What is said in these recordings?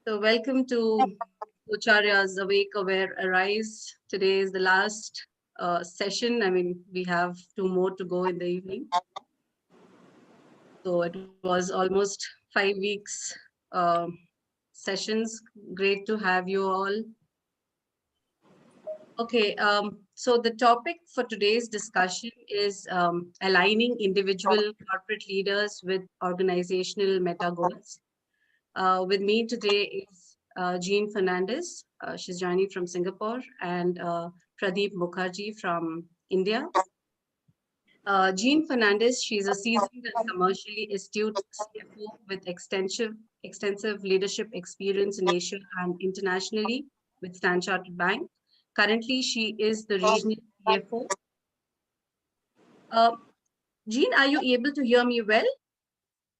So welcome to Coacharya's Awake, Aware, Arise. Today is the last session. I mean, we have two more to go in the evening. So it was almost 5 weeks sessions. Great to have you all. Okay, so the topic for today's discussion is aligning individual corporate leaders with organizational meta goals. With me today is Jean Fernandes. She's joining from Singapore, and Pradeep Mukherjee from India. Jean Fernandes, she's a seasoned and commercially astute CFO with extensive leadership experience in Asia and internationally with Standard Chartered Bank. Currently, she is the regional CFO. Jean, are you able to hear me well?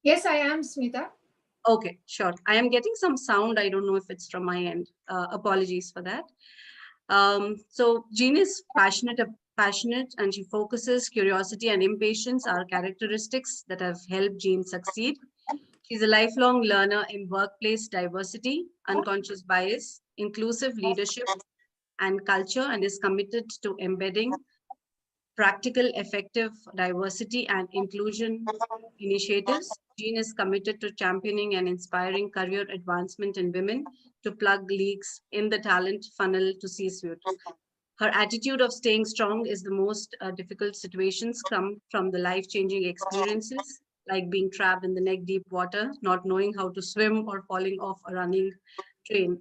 Yes, I am, Smita. Okay, sure. I am getting some sound. I don't know if it's from my end. Apologies for that. So Jean is passionate, and she focuses. Curiosity and impatience are characteristics that have helped Jean succeed. She's a lifelong learner in workplace diversity, unconscious bias, inclusive leadership and culture, and is committed to embedding practical, effective diversity and inclusion initiatives. Jean is committed to championing and inspiring career advancement in women to plug leaks in the talent funnel to C-suite. Her attitude of staying strong is the most difficult situations come from the life-changing experiences, like being trapped in the neck-deep water, not knowing how to swim, or falling off a running train.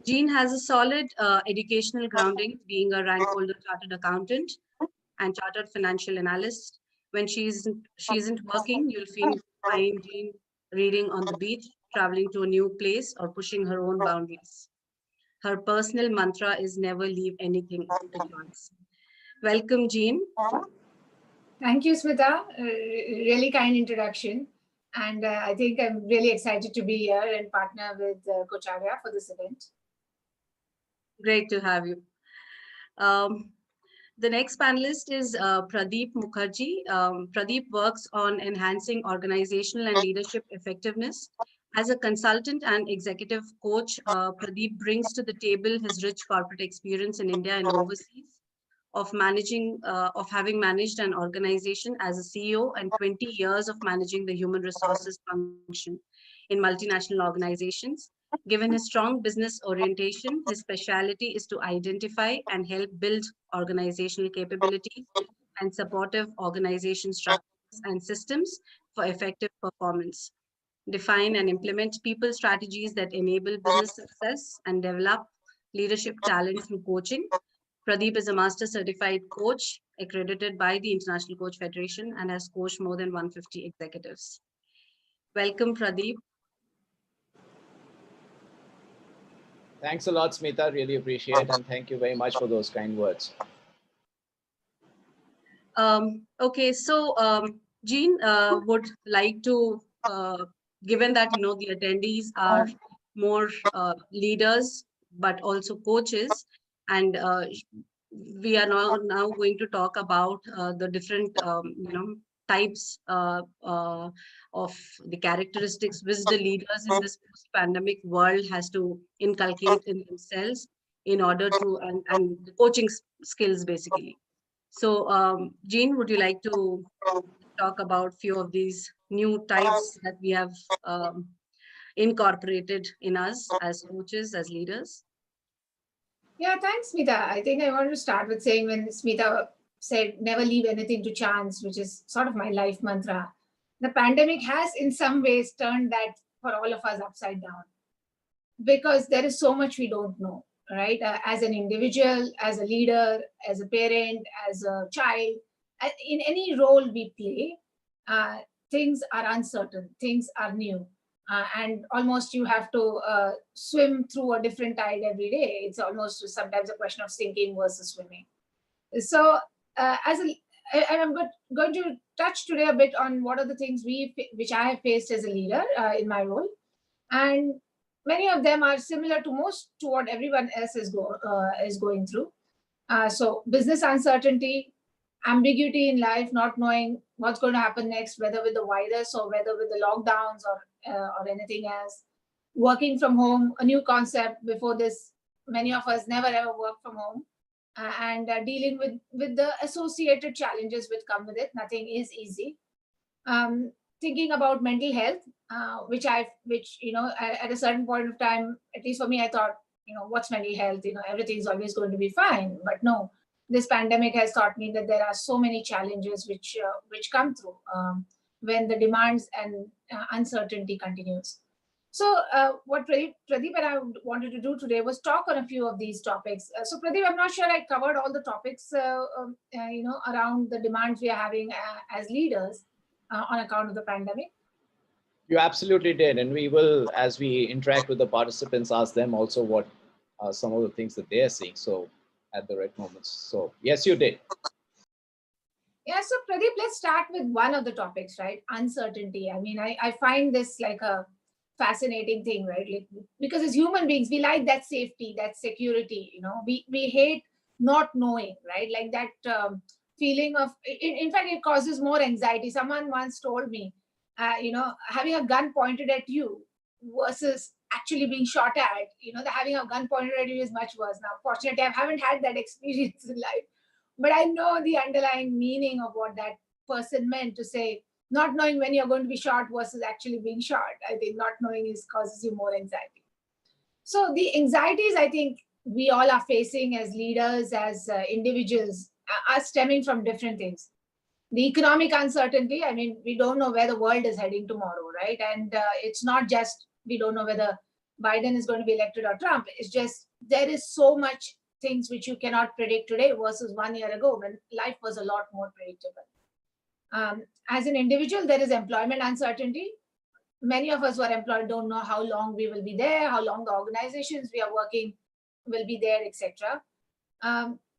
Jean has a solid educational grounding, being a rank holder chartered accountant and chartered financial analyst. When she isn't working, you'll find Jean reading on the beach, traveling to a new place, or pushing her own boundaries. Her personal mantra is never leave anything to chance. Welcome, Jean. Thank you, Smita. Really kind introduction. And I think I'm really excited to be here and partner with Coacharya for this event. Great to have you. The next panelist is Pradeep Mukherjee. Pradeep works on enhancing organizational and leadership effectiveness. As a consultant and executive coach, Pradeep brings to the table his rich corporate experience in India and overseas of having managed an organization as a CEO and 20 years of managing the human resources function in multinational organizations. Given his strong business orientation, his specialty is to identify and help build organizational capabilities and supportive organization structures and systems for effective performance. Define and implement people strategies that enable business success and develop leadership talent through coaching. Pradeep is a master certified coach accredited by the International Coach Federation and has coached more than 150 executives. Welcome, Pradeep. Thanks a lot, Smita. Really appreciate it. And thank you very much for those kind words. Okay, so Jean would like to, given that, the attendees are more leaders, but also coaches, and we are now going to talk about the different, types of the characteristics which the leaders in this post-pandemic world has to inculcate in themselves in order to, and the coaching skills basically. So, Jean, would you like to talk about a few of these new types that we have incorporated in us as coaches, as leaders? Yeah, thanks, Smita. I think I want to start with saying when Smita said, never leave anything to chance, which is sort of my life mantra, the pandemic has in some ways turned that for all of us upside down because there is so much we don't know, right? As an individual, as a leader, as a parent, as a child, in any role we play, things are uncertain, things are new. And almost you have to swim through a different tide every day. It's almost sometimes a question of sinking versus swimming. So I'm going to touch today a bit on what are the things which I have faced as a leader in my role. And many of them are similar to what everyone else is going through. So business uncertainty, ambiguity in life, not knowing what's going to happen next, whether with the virus or whether with the lockdowns or anything else. working from home, a new concept. Before this, many of us never ever worked from home, and dealing with the associated challenges which come with it. Nothing is easy. Thinking about mental health, which at a certain point of time, at least for me, I thought, what's mental health? Everything's always going to be fine. But no, this pandemic has taught me that there are so many challenges which come through when the demands and uncertainty continues. So what Pradeep and I wanted to do today was talk on a few of these topics. So Pradeep, I'm not sure I covered all the topics, around the demands we are having as leaders on account of the pandemic. You absolutely did. And we will, as we interact with the participants, ask them also what are some of the things that they are seeing. So at the right moments. So yes, you did. Yeah, so Pradeep, let's start with one of the topics, right? Uncertainty. I mean, I find this like a fascinating thing, right? Like, because as human beings, we like that safety, that security, we hate not knowing, right? Like that feeling of, in fact, it causes more anxiety. Someone once told me, having a gun pointed at you versus actually being shot at, the having a gun pointed at you is much worse. Now, fortunately, I haven't had that experience in life, but I know the underlying meaning of what that person meant to say, not knowing when you're going to be shot versus actually being shot. I think not knowing causes you more anxiety. So the anxieties I think we all are facing as leaders, as individuals, are stemming from different things. The economic uncertainty, I mean, we don't know where the world is heading tomorrow, right? And it's not just we don't know whether Biden is going to be elected or Trump. It's just there is so much things which you cannot predict today versus 1 year ago when life was a lot more predictable. As an individual, there is employment uncertainty. Many of us who are employed don't know how long we will be there, how long the organizations we are working will be there, etc.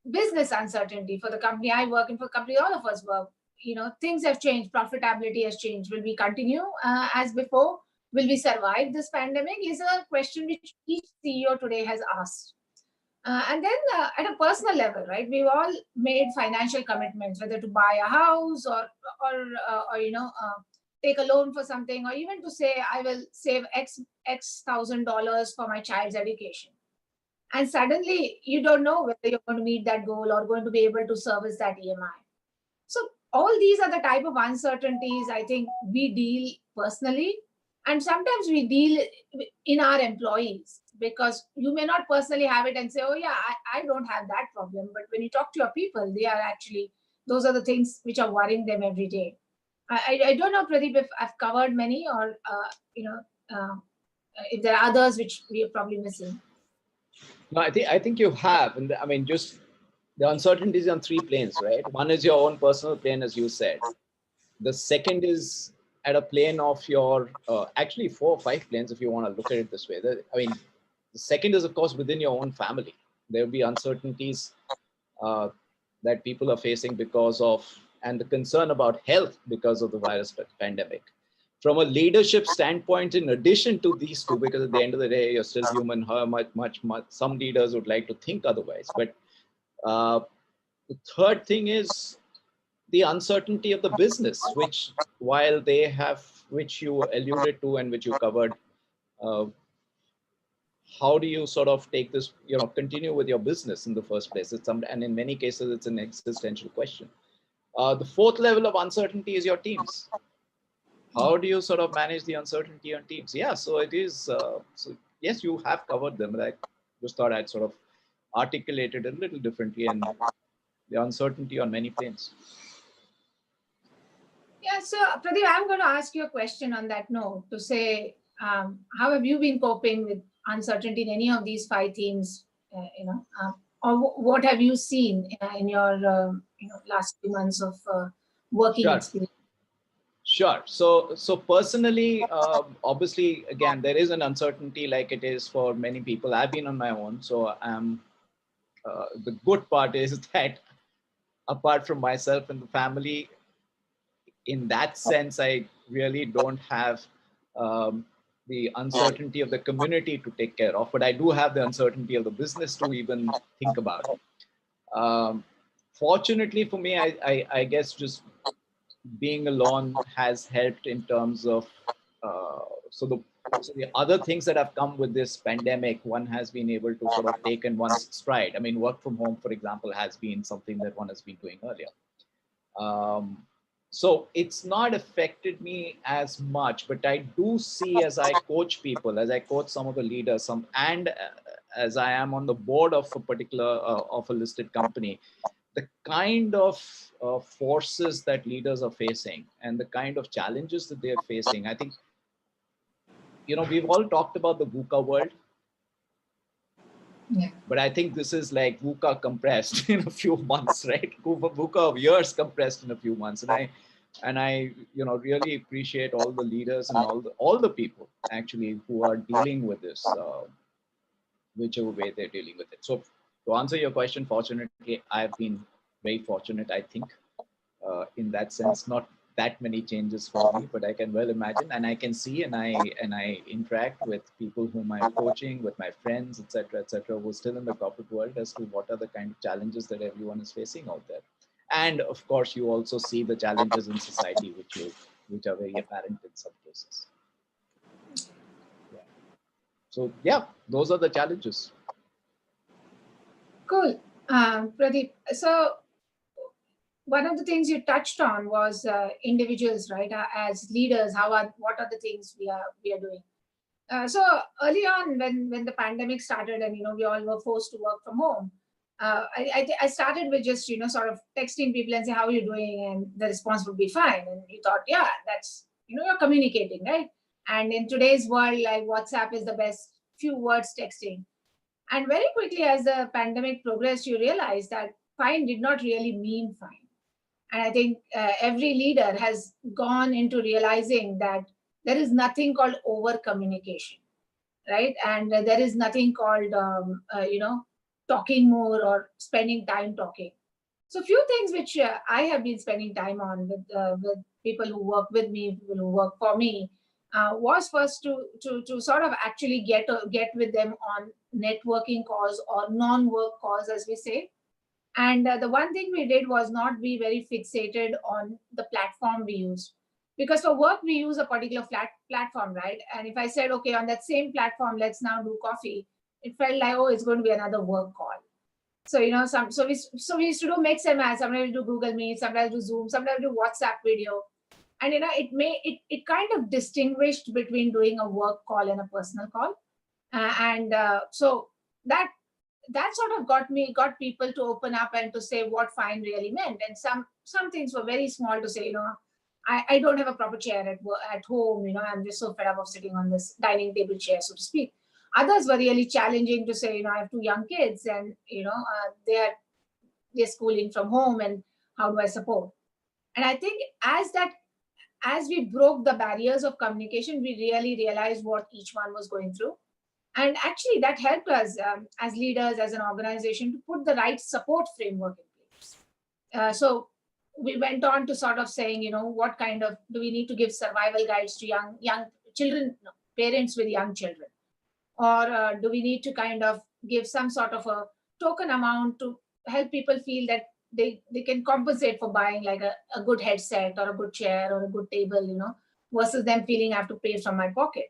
Business uncertainty for the company I work in, for the company all of us work. Things have changed. Profitability has changed. Will we continue as before? Will we survive this pandemic? Is a question which each CEO today has asked. And then at a personal level, right? We've all made financial commitments, whether to buy a house or take a loan for something, or even to say I will save X thousand dollars for my child's education. And suddenly you don't know whether you're going to meet that goal or going to be able to service that EMI. So all these are the type of uncertainties I think we deal personally, and sometimes we deal in our employees, because you may not personally have it and say, oh yeah, I don't have that problem. But when you talk to your people, they are actually, those are the things which are worrying them every day. I don't know, Pradeep, if I've covered many, or if there are others which we are probably missing. No, I think you have. And I mean, just the uncertainties on three planes, right? One is your own personal plane, as you said. The second is at a plane of your, actually 4 or 5 planes, if you want to look at it this way. The second is, of course, within your own family. There will be uncertainties that people are facing because of, and the concern about health because of the virus pandemic. From a leadership standpoint, in addition to these two, because at the end of the day, you're still human, how much, some leaders would like to think otherwise. But the third thing is the uncertainty of the business, which while they have, which you alluded to and which you covered, how do you sort of take this, continue with your business in the first place? And in many cases, it's an existential question. The fourth level of uncertainty is your teams. How do you sort of manage the uncertainty on teams? Yeah, so it is, so yes, you have covered them, but I just thought I'd sort of articulated it a little differently, and the uncertainty on many planes. Yeah, so Pradeep, I'm going to ask you a question on that note to say, how have you been coping with uncertainty in any of these 5 themes, or what have you seen in your last few months of working experience? Sure. So personally, obviously, again, there is an uncertainty like it is for many people. I've been on my own. So the good part is that apart from myself and the family, in that sense, I really don't have the uncertainty of the community to take care of, but I do have the uncertainty of the business to even think about. Fortunately for me, I guess just being alone has helped in terms of, so So the other things that have come with this pandemic, one has been able to sort of take in one's stride. I mean, work from home, for example, has been something that one has been doing earlier. So it's not affected me as much, but I do see, as I coach people, as I coach some of the leaders, as I am on the board of a particular of a listed company, the kind of forces that leaders are facing and the kind of challenges that they're facing. I think, we've all talked about the VUCA world. Yeah. But I think this is like VUCA compressed in a few months, right? VUCA years compressed in a few months. And I really appreciate all the leaders and all the people actually who are dealing with this, whichever way they're dealing with it. So to answer your question, fortunately, I've been very fortunate, I think, in that sense. Not that many changes for me, but I can well imagine, and I can see, and I interact with people whom I'm coaching, with my friends, etc., who are still in the corporate world, as to what are the kind of challenges that everyone is facing out there. And of course, you also see the challenges in society, which are very apparent in some cases. Yeah. So yeah, those are the challenges. Cool. Pradeep, so one of the things you touched on was individuals, right? As leaders, what are the things we are doing? So early on, when the pandemic started, and we all were forced to work from home, I started with just sort of texting people and say, how are you doing, and the response would be fine. And you thought, yeah, that's you're communicating, right? And in today's world, like WhatsApp is the best few words texting. And very quickly, as the pandemic progressed, you realize that fine did not really mean fine. And I think every leader has gone into realizing that there is nothing called over communication, right? And there is nothing called, talking more or spending time talking. So few things which I have been spending time on with people who work with me, people who work for me, was first to sort of actually get with them on networking calls or non-work calls, as we say. And the one thing we did was not be very fixated on the platform we use. Because for work, we use a particular platform, right? And if I said, okay, on that same platform, let's now do coffee, it felt like, oh, it's going to be another work call. So, so we used to do mix and match. Sometimes we do Google Meet, sometimes we do Zoom, sometimes we do WhatsApp video. And, it kind of distinguished between doing a work call and a personal call. So that sort of got people to open up and to say what fine really meant. And some things were very small to say, I don't have a proper chair at home, I'm just so fed up of sitting on this dining table chair, so to speak. Others were really challenging to say, I have two young kids, and they're schooling from home, and how do I support? And I think as we broke the barriers of communication, we really realized what each one was going through. And actually, that helped us as leaders, as an organization, to put the right support framework in place. So we went on to sort of saying, what kind of do we need to give survival guides to young children, parents with young children, or do we need to kind of give some sort of a token amount to help people feel that they can compensate for buying like a good headset or a good chair or a good table, versus them feeling I have to pay from my pocket.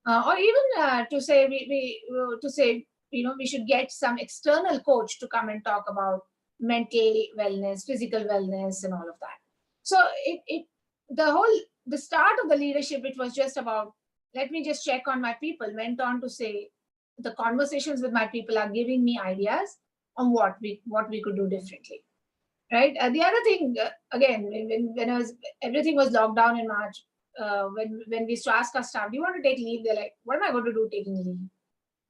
Or even to say we should get some external coach to come and talk about mental wellness, physical wellness, and all of that. So the start of the leadership, it was just about, let me just check on my people, went on to say the conversations with my people are giving me ideas on what we could do differently, right? The other thing, again, when everything was locked down in March, when we used to ask our staff, do you want to take leave? They're like, what am I going to do taking leave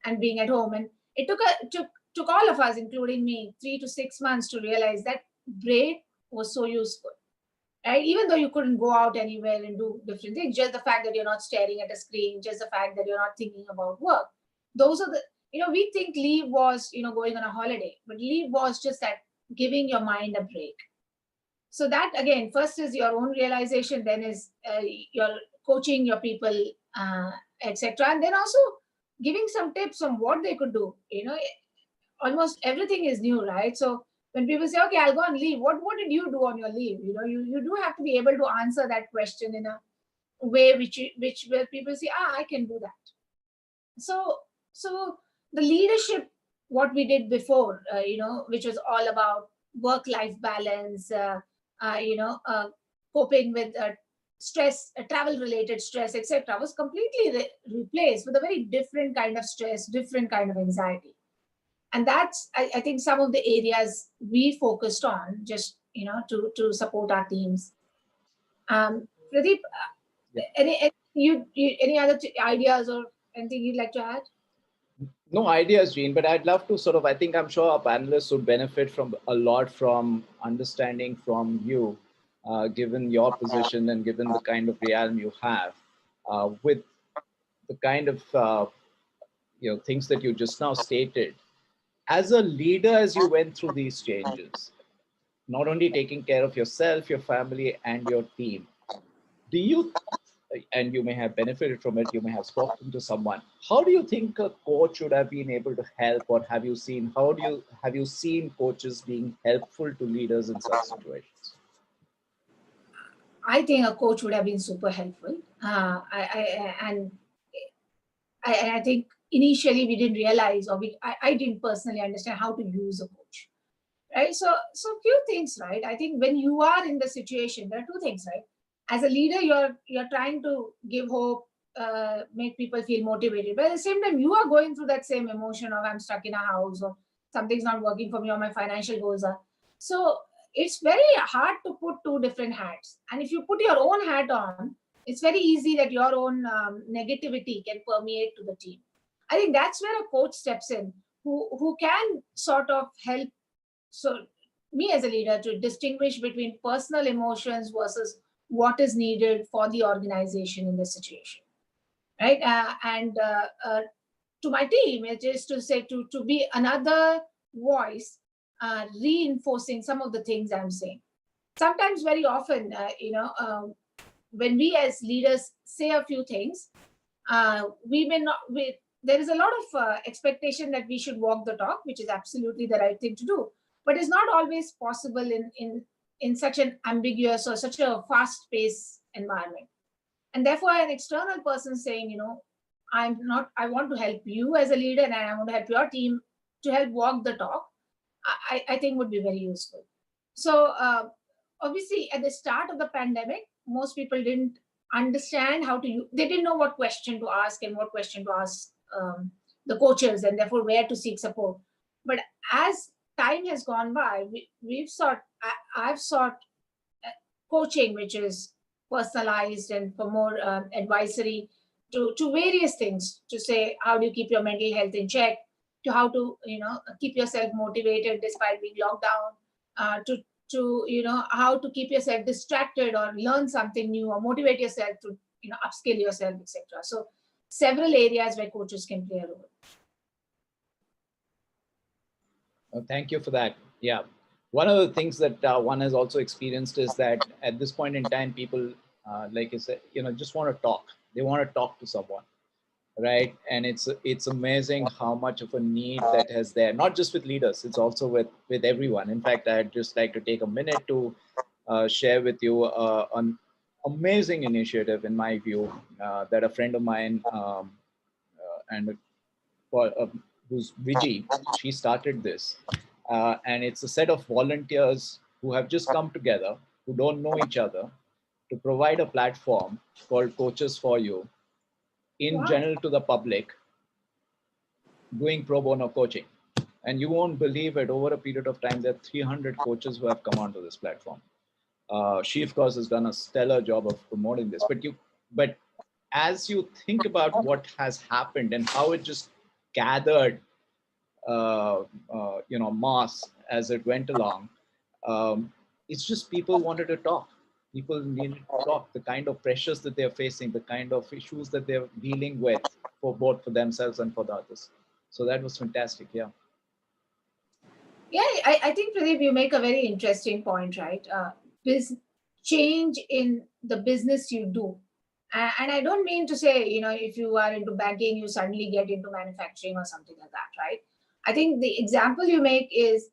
and being at home? And it took all of us, including me, 3 to 6 months to realize that break was so useful, right? Even though you couldn't go out anywhere and do different things, just the fact that you're not staring at a screen, just the fact that you're not thinking about work. Those are we think leave was, going on a holiday, but leave was just that giving your mind a break. So that, again, first is your own realization, then is your coaching your people, etc. And then also giving some tips on what they could do. Almost everything is new, right? So when people say, okay, I'll go on leave, what did you do on your leave? You do have to be able to answer that question way which where people say, I can do that. So the leadership, what we did before, which was all about work-life balance, coping with stress, travel-related stress, etc., was completely replaced with a very different kind of stress, different kind of anxiety. And that's, I think, some of the areas we focused on, just to support our teams. Pradeep, Yeah. any other ideas or anything you'd like to add? No ideas, Gene, but I'd love to I think I'm sure our panelists would benefit from a lot from understanding from you, given your position and given the kind of realm you have, with the kind of things that you just now stated. As a leader, as you went through these changes, not only taking care of yourself, your family, and your team, do you, and you may have benefited from it, you may have spoken to someone, how do you think a coach would have been able to help, or have you seen coaches being helpful to leaders in such situations? I think a coach would have been super helpful. I think initially we didn't realize, or I didn't personally understand how to use a coach, right? So few things, right? I think when you are in the situation, there are two things, right? As a leader, you're trying to give hope, make people feel motivated, but at the same time, you are going through that same emotion of I'm stuck in a house, or something's not working for me, or my financial goals are. So it's very hard to put two different hats. And if you put your own hat on, it's very easy that your own negativity can permeate to the team. I think that's where a coach steps in, who can sort of help me as a leader to distinguish between personal emotions versus what is needed for the organization in this situation, right? To my team, it is to say to be another voice, reinforcing some of the things I'm saying. Sometimes, very often, when we as leaders say a few things, we may not. There is a lot of expectation that we should walk the talk, which is absolutely the right thing to do, but it's not always possible in such an ambiguous or such a fast-paced environment. And therefore, an external person saying, I want to help you as a leader, and I want to help your team to help walk the talk, I think would be very useful. So obviously, at the start of the pandemic, most people didn't understand how to use, they didn't know what question to ask and what question to ask the coaches, and therefore where to seek support. But as time has gone by, I've sought coaching, which is personalized and for more advisory to various things, to say how do you keep your mental health in check, to how to keep yourself motivated despite being locked down, to how to keep yourself distracted or learn something new, or motivate yourself to upskill yourself, etc. So several areas where coaches can play a role. Thank you for that. Yeah, one of the things that one has also experienced is that at this point in time, people, like I said, just want to talk. They want to talk to someone, right? And it's amazing how much of a need that has there, not just with leaders, it's also with everyone. In fact, I'd just like to take a minute to share with you an amazing initiative, in my view, that a friend of mine and who's Viji, she started this. And it's a set of volunteers who have just come together, who don't know each other, to provide a platform called Coaches for You, in general to the public, doing pro bono coaching. And you won't believe it, over a period of time, there are 300 coaches who have come onto this platform. She, of course, has done a stellar job of promoting this. But as you think about what has happened and how it just gathered, mass as it went along, it's just people wanted to talk. People needed to talk. The kind of pressures that they're facing, the kind of issues that they're dealing with, for both for themselves and for the others. So that was fantastic. Yeah. Yeah, I think, Pradeep, you make a very interesting point, right? Change in the business you do. And I don't mean to say, if you are into banking, you suddenly get into manufacturing or something like that, right? I think the example you make is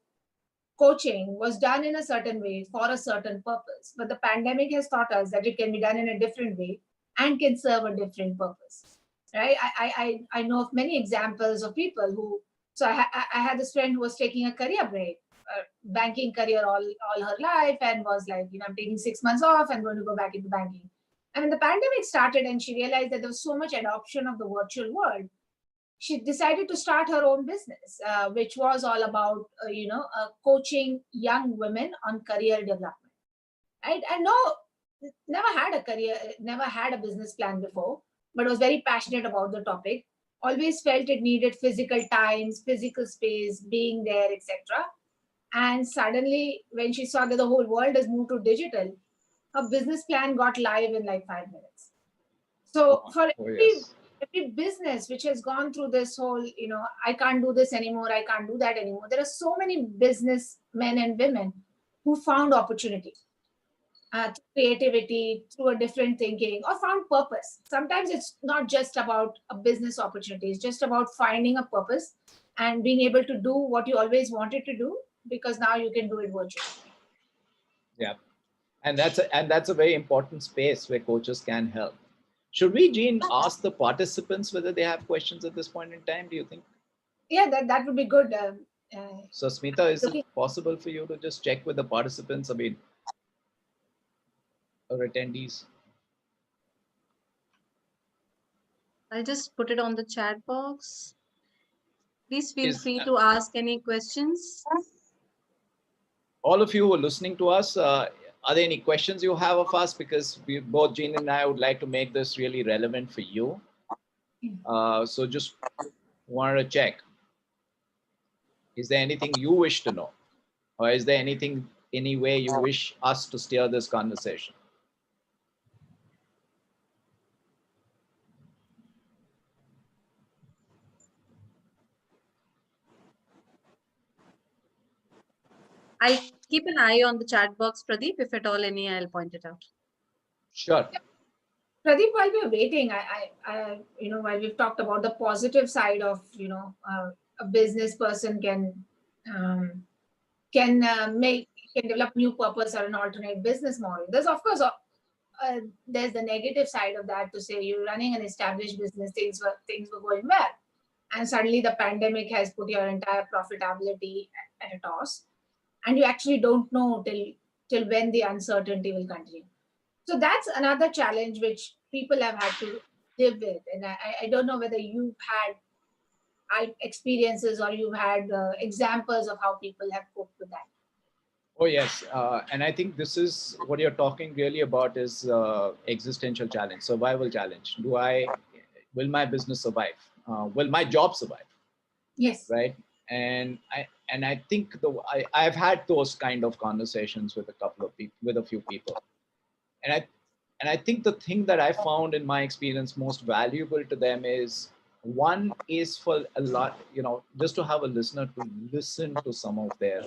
coaching was done in a certain way for a certain purpose, but the pandemic has taught us that it can be done in a different way and can serve a different purpose, right? I know of many examples of people who, so I had this friend who was taking a career break, banking career all her life, and was like, I'm taking 6 months off and going to go back into banking. And when the pandemic started and she realized that there was so much adoption of the virtual world, she decided to start her own business, which was all about, coaching young women on career development. Right? I know, never had a career, never had a business plan before, but was very passionate about the topic. Always felt it needed physical times, physical space, being there, etc. And suddenly, when she saw that the whole world has moved to digital, her business plan got live in like 5 minutes. So for every business which has gone through this whole, I can't do this anymore, I can't do that anymore, there are so many business men and women who found opportunity, through creativity, through a different thinking, or found purpose. Sometimes it's not just about a business opportunity, it's just about finding a purpose and being able to do what you always wanted to do, because now you can do it virtually. Yeah. And that's a very important space where coaches can help. Should we, Jean, ask the participants whether they have questions at this point in time, do you think? Yeah, that would be good. So Smita, is it possible for you to just check with the participants, or attendees? I'll just put it on the chat box. Please feel free uh, to ask any questions. All of you who are listening to us, are there any questions you have of us? Because both Jean and I would like to make this really relevant for you. So just wanted to check. Is there anything you wish to know? Or is there any way you wish us to steer this conversation? I'll keep an eye on the chat box, Pradeep. If at all any, I'll point it out. Sure. Pradeep, while we're waiting, while we've talked about the positive side of, a business person can develop new purpose or an alternate business model. There's of course there's the negative side of that, to say you're running an established business, things were going well, and suddenly the pandemic has put your entire profitability at a toss, and you actually don't know till when the uncertainty will continue. So that's another challenge which people have had to live with. And I don't know whether you've had experiences or you've had examples of how people have coped with that. Oh, yes. And I think this is what you're talking really about is existential challenge, survival challenge. Will my business survive? Will my job survive? Yes. Right. And I think I've had those kind of conversations with a few people. And I think the thing that I found in my experience most valuable to them is, one is for a lot, just to have a listener to listen to some of their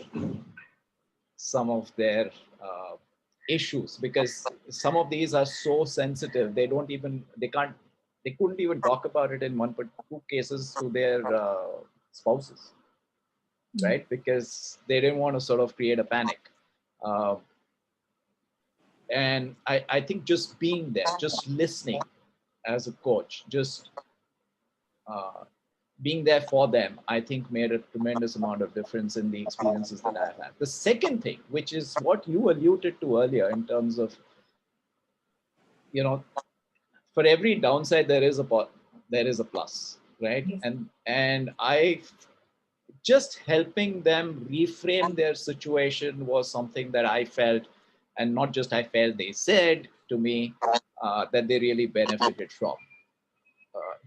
issues, because some of these are so sensitive. They couldn't even talk about it in one or two cases to their spouses, right? Because they didn't want to sort of create a panic. And I think just being there, just listening as a coach, just being there for them, I think made a tremendous amount of difference in the experiences that I've had. The second thing, which is what you alluded to earlier in terms of, for every downside, there is a plus, right? Yes. And I just helping them reframe their situation was something that I felt, and not just I felt, they said to me that they really benefited from.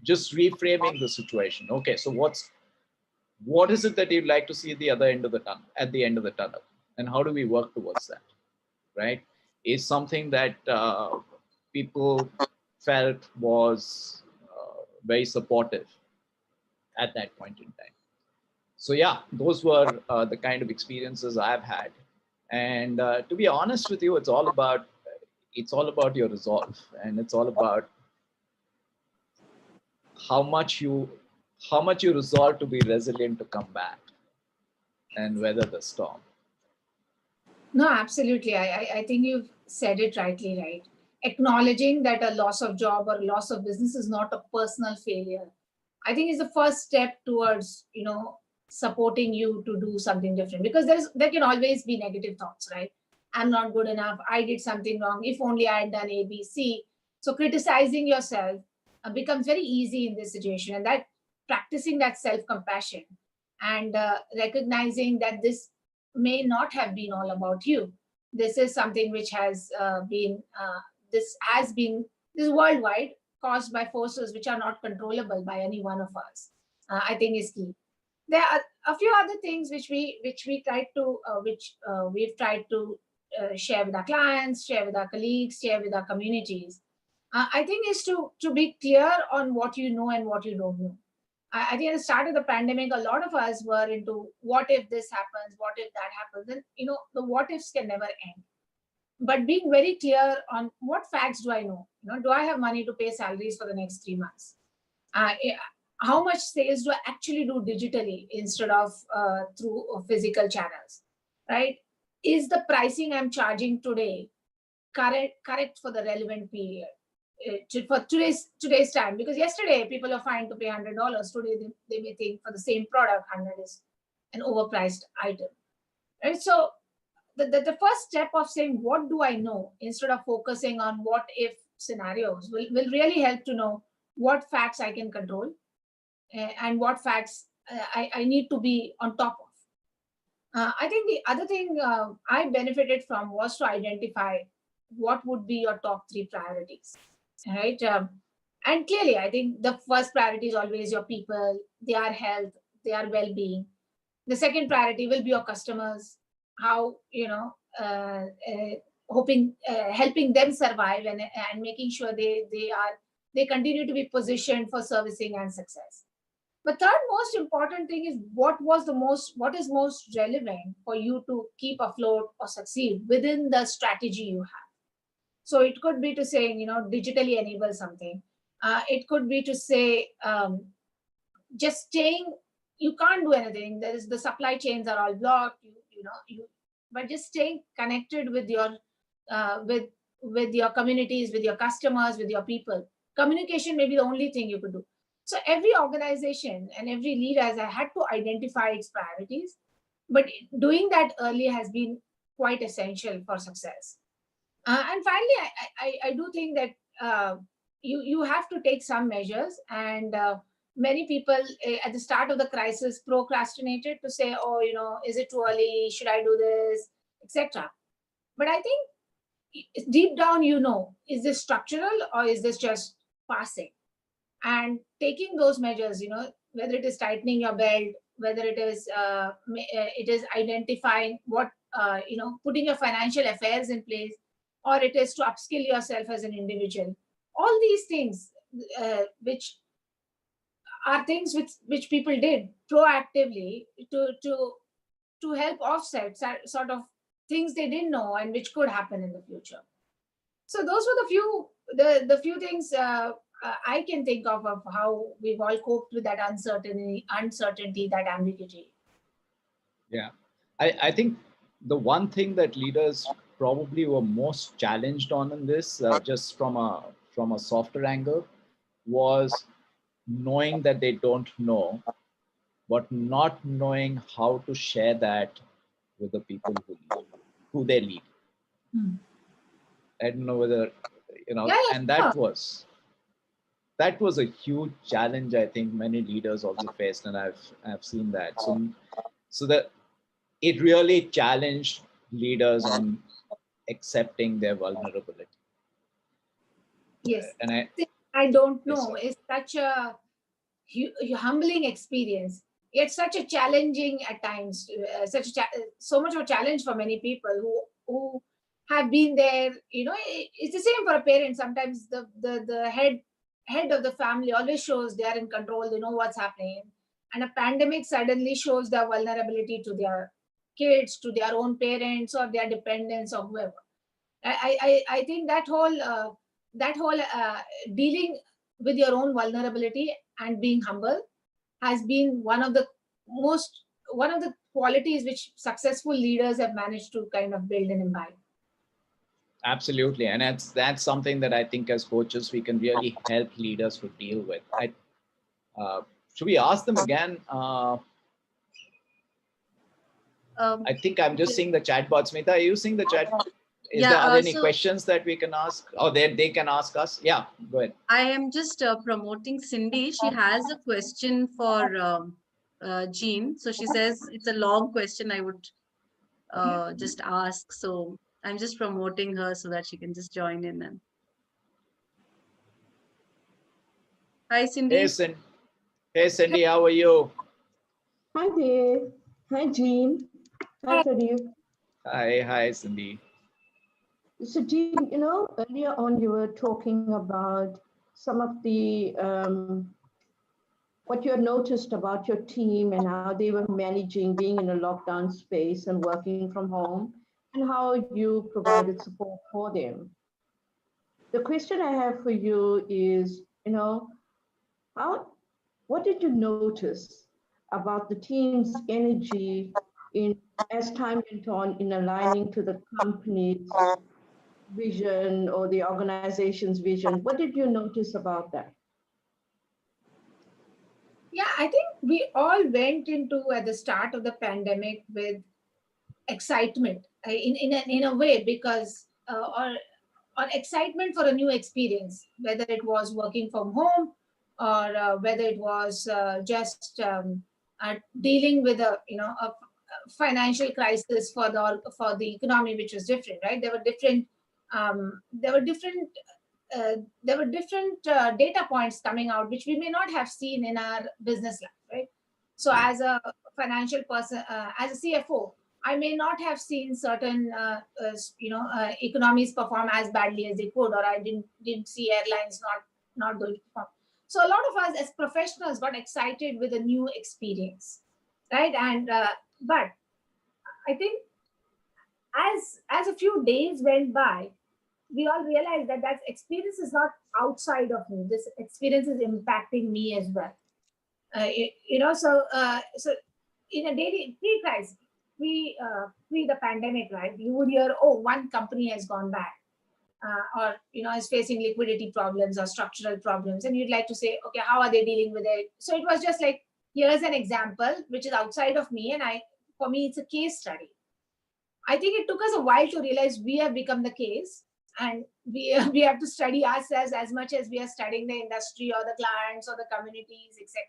Just reframing the situation. Okay, so what is it that you'd like to see at the end of the tunnel, and how do we work towards that? Right? Is something that people felt was very supportive at that point in time. So yeah, those were the kind of experiences I've had. And to be honest with you, it's all about your resolve, and it's all about how much you resolve to be resilient to come back and weather the storm. No, absolutely. I think you've said it rightly, right? acknowledging that a loss of job or loss of business is not a personal failure, I think is the first step towards, supporting you to do something different, because there can always be negative thoughts, right? I'm not good enough. I did something wrong. If only I had done A, B, C. So criticizing yourself becomes very easy in this situation, and that practicing that self-compassion and recognizing that this may not have been all about you. This is something which has been this worldwide, caused by forces which are not controllable by any one of us. I think is key. There are a few other things which we've tried to share with our clients, share with our colleagues, share with our communities. I think is to be clear on what you know and what you don't know. I think at the start of the pandemic, a lot of us were into what if this happens, what if that happens, and the what ifs can never end. But being very clear on what facts do I know? Do I have money to pay salaries for the next 3 months? How much sales do I actually do digitally instead of through physical channels, right? Is the pricing I'm charging today correct for the relevant period? For today's time, because yesterday people are fine to pay $100. Today they may think for the same product 100 is an overpriced item, right? So the first step of saying what do I know instead of focusing on what if scenarios will really help to know what facts I can control and what facts I need to be on top of. I think the other thing I benefited from was to identify what would be your top 3 priorities, right? And clearly, I think the first priority is always your people, their health, their well-being. The second priority will be your customers, how, helping them survive and making sure they continue to be positioned for servicing and success. The third most important thing is what is most relevant for you to keep afloat or succeed within the strategy you have. So it could be to say, digitally enable something. It could be to say, just staying, you can't do anything. The supply chains are all blocked, but just staying connected with your communities, with your customers, with your people. Communication may be the only thing you could do. So every organization and every leader has had to identify its priorities, but doing that early has been quite essential for success. And finally, I do think that you have to take some measures, and many people at the start of the crisis procrastinated to say, oh, is it too early? Should I do this, etc. But I think deep down, is this structural or is this just passing? And taking those measures, whether it is tightening your belt, whether it is identifying what, putting your financial affairs in place, or it is to upskill yourself as an individual. All these things, which are things which people did proactively to help offset sort of things they didn't know and which could happen in the future. So those were the few things I can think of how we've all coped with that uncertainty, that ambiguity. Yeah, I think the one thing that leaders probably were most challenged on in this, just from a softer angle, was knowing that they don't know, but not knowing how to share that with the people who they lead. I don't know whether, and that was a huge challenge. I think many leaders also faced, and I've seen that. So that it really challenged leaders on accepting their vulnerability. Yes, and I don't know. It's such a humbling experience. It's such a challenging at times, so much of a challenge for many people who have been there. It's the same for a parent. Sometimes the head of the family always shows they are in control. They know what's happening, and a pandemic suddenly shows their vulnerability to their kids, to their own parents, or their dependents, or whoever. I think that whole dealing with your own vulnerability and being humble has been one of the qualities which successful leaders have managed to kind of build and imbibe. Absolutely, and that's something that I think as coaches we can really help leaders to deal with. Should we ask them again? I think I'm just seeing the chat bot. Smita, are you seeing the chat? Are there any questions that we can ask, or they can ask us? Yeah, go ahead. I am just promoting Cindy. She has a question for Jean. So she says it's a long question. I would just ask. So I'm just promoting her so that she can just join in. And hi, Cindy. Hey, Cindy, how are you? Hi there. Hi, Jean. Hi, Pradeep. Hi, Cindy. So, Jean, earlier on you were talking about some of the what you had noticed about your team and how they were managing being in a lockdown space and working from home, and how you provided support for them. The question I have for you is, what did you notice about the team's energy as time went on in aligning to the company's vision or the organization's vision? What did you notice about that? Yeah, I think we all went into at the start of the pandemic with excitement in a way, because or excitement for a new experience, whether it was working from home or whether it was just dealing with a financial crisis for the economy, which was different, right? There were different data points coming out which we may not have seen in our business life, right? So as a financial person, as a CFO, I may not have seen certain economies perform as badly as they could, or I didn't see airlines not going to perform. So a lot of us as professionals got excited with a new experience, right? And but I think as a few days went by, we all realized that that experience is not outside of me. This experience is impacting me as well. So in a daily pre-crisis, pre the pandemic, right? You would hear, oh, one company has gone bad, or is facing liquidity problems or structural problems, and you'd like to say, okay, how are they dealing with it? So it was just like, here's an example which is outside of me, and for me, it's a case study. I think it took us a while to realize we have become the case, and we have to study ourselves as much as we are studying the industry or the clients or the communities, etc.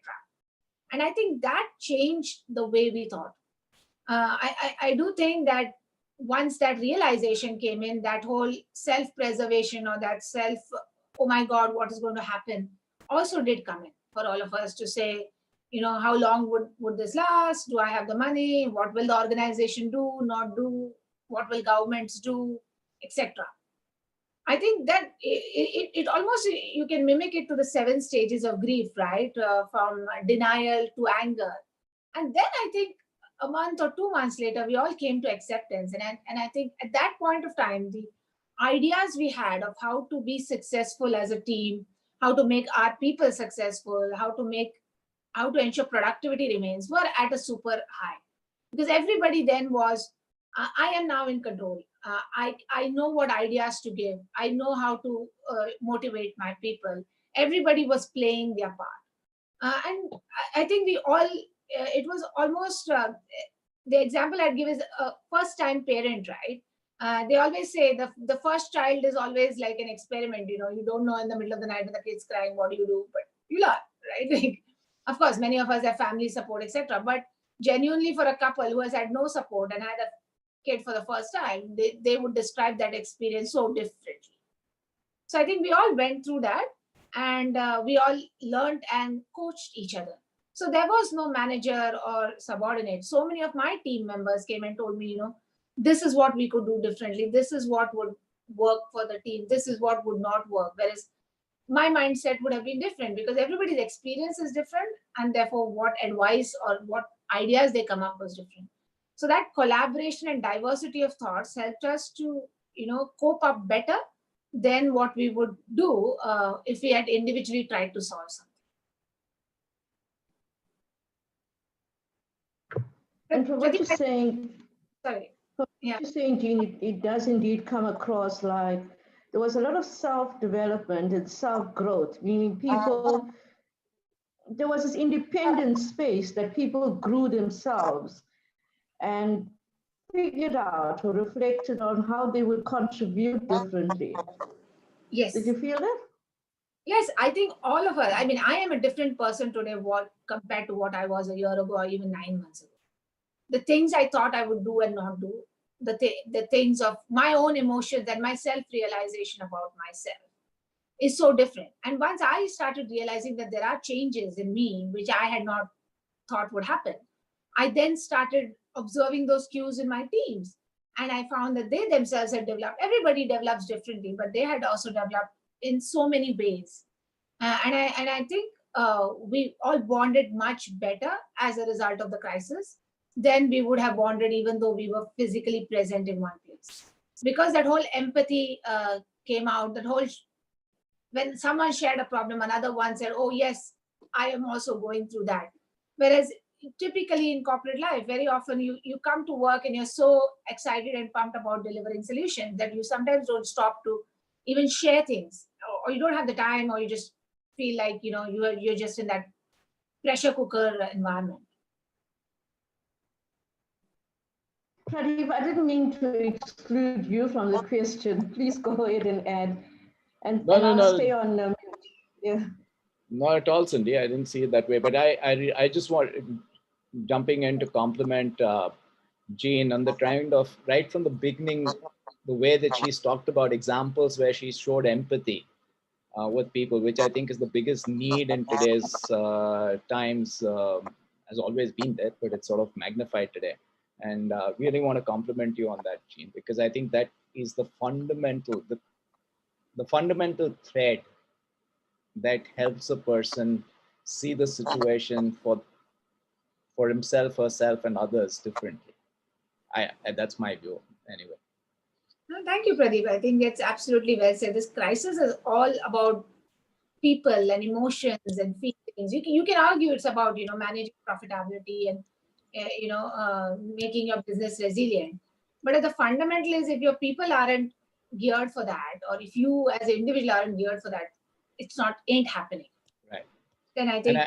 And I think that changed the way we thought. I do think that once that realization came in, that whole self-preservation or that oh my God, what is going to happen, also did come in for all of us to say, how long would this last? Do I have the money? What will the organization do, not do? What will governments do, etc. I think that it almost, you can mimic it to the 7 stages of grief, right? From denial to anger. And then I think a month or 2 months later, we all came to acceptance. And I think at that point of time, the ideas we had of how to be successful as a team, how to make our people successful, how to ensure productivity remains, were at a super high. Because everybody then was, I am now in control. I know what ideas to give. I know how to motivate my people. Everybody was playing their part. And I think we all, it was almost, the example I'd give is a first-time parent, right? They always say the first child is always like an experiment. You don't know in the middle of the night when the kid's crying, what do you do? But you learn, right? Of course, many of us have family support, etc. But genuinely, for a couple who has had no support and had a kid for the first time, they would describe that experience so differently. So I think we all went through that, and we all learned and coached each other. So there was no manager or subordinate. So many of my team members came and told me, this is what we could do differently. This is what would work for the team. This is what would not work. Whereas my mindset would have been different, because everybody's experience is different, and therefore what advice or what ideas they come up was different. So that collaboration and diversity of thoughts helped us to, cope up better than what we would do if we had individually tried to solve something. And from what you're saying, sorry. Yeah. You're saying, Jean, it does indeed come across like there was a lot of self-development and self-growth, meaning people, there was this independent space that people grew themselves and figured out or reflected on how they would contribute differently. Yes. Did you feel that? Yes, I think all of us. I mean, I am a different person today compared to what I was a year ago or even 9 months ago. The things I thought I would do and not do, the things of my own emotions and my self-realization about myself is so different. And once I started realizing that there are changes in me, which I had not thought would happen, I then started observing those cues in my teams. And I found that they themselves had developed. Everybody develops differently, but they had also developed in so many ways. And I think we all bonded much better as a result of the crisis than we would have bonded even though we were physically present in one place. Because that whole empathy came out, when someone shared a problem, another one said, oh, yes, I am also going through that. Whereas typically in corporate life, very often you come to work and you're so excited and pumped about delivering solutions that you sometimes don't stop to even share things, or you don't have the time, or you just feel like you're just in that pressure cooker environment. Pradeep, I didn't mean to exclude you from the question. Please go ahead and add. And I'll stay on mute. Yeah. Not at all, Cindy. I didn't see it that way. But I just want, jumping in to compliment Jean on the kind of, right from the beginning, the way that she's talked about examples where she showed empathy with people, which I think is the biggest need in today's times, has always been there, but it's sort of magnified today. And really want to compliment you on that, Jean, because I think that is the fundamental, the fundamental thread that helps a person see the situation for himself, herself, and others differently. That's my view, anyway. No, thank you, Pradeep. I think it's absolutely well said. This crisis is all about people and emotions and feelings. You can argue it's about managing profitability and making your business resilient. But at the fundamental is, if your people aren't geared for that, or if you as an individual aren't geared for that, ain't happening. Right. Then I think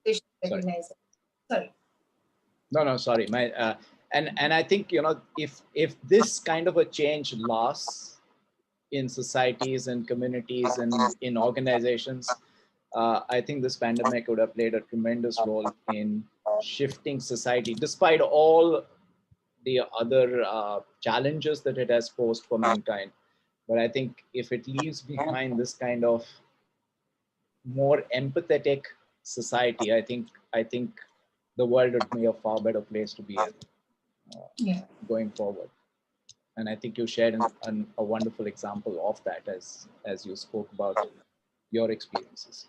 they should sorry. recognize it. Sorry. No, sorry. And I think if this kind of a change lasts in societies and communities and in organizations, I think this pandemic would have played a tremendous role in shifting society, despite all the other challenges that it has posed for mankind. But I think if it leaves behind this kind of more empathetic society, I think the world would be a far better place to be in going forward. And I think you shared a wonderful example of that as you spoke about your experiences.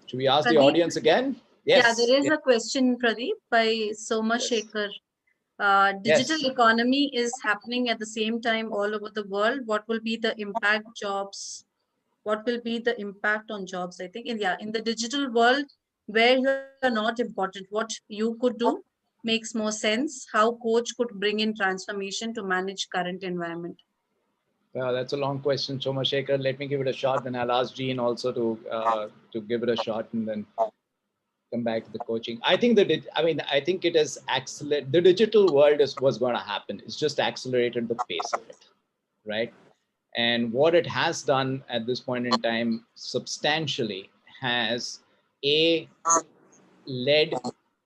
Should we ask the audience again? Yes. Yeah, there is a question, Pradeep, by Somashekar. Digital economy is happening at the same time all over the world. What will be the impact jobs? What will be the impact on jobs? I think in the digital world where you're not important, what you could do makes more sense. How coach could bring in transformation to manage current environment. That's a long question, Somashekar. Let me give it a shot, then I'll ask Jean also to give it a shot, and then come back to the coaching. I think I think it has accelerated. The digital world was going to happen. It's just accelerated the pace of it, right? And what it has done at this point in time substantially has led